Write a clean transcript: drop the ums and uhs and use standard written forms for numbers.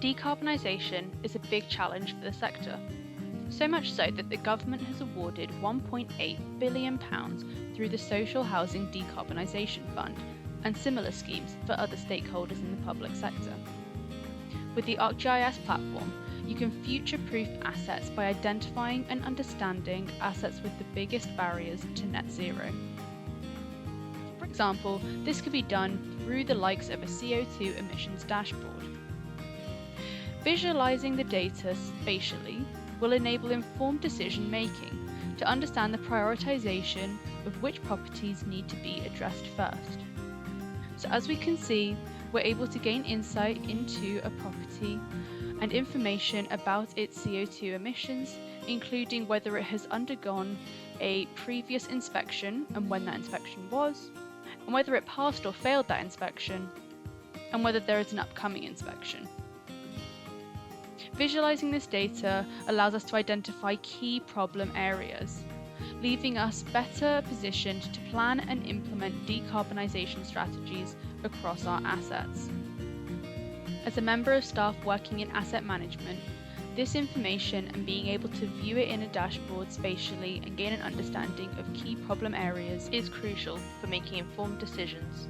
Decarbonisation is a big challenge for the sector, so much so that the government has awarded £1.8 billion through the Social Housing Decarbonisation Fund and similar schemes for other stakeholders in the public sector. With the ArcGIS platform, you can future-proof assets by identifying and understanding assets with the biggest barriers to net zero. For example, this could be done through the likes of a CO2 emissions dashboard. Visualizing the data spatially will enable informed decision making to understand the prioritization of which properties need to be addressed first. So as we can see, we're able to gain insight into a property and information about its CO2 emissions, including whether it has undergone a previous inspection and when that inspection was, and whether it passed or failed that inspection, and whether there is an upcoming inspection. Visualizing this data allows us to identify key problem areas, leaving us better positioned to plan and implement decarbonisation strategies across our assets. As a member of staff working in asset management, this information and being able to view it in a dashboard spatially and gain an understanding of key problem areas is crucial for making informed decisions.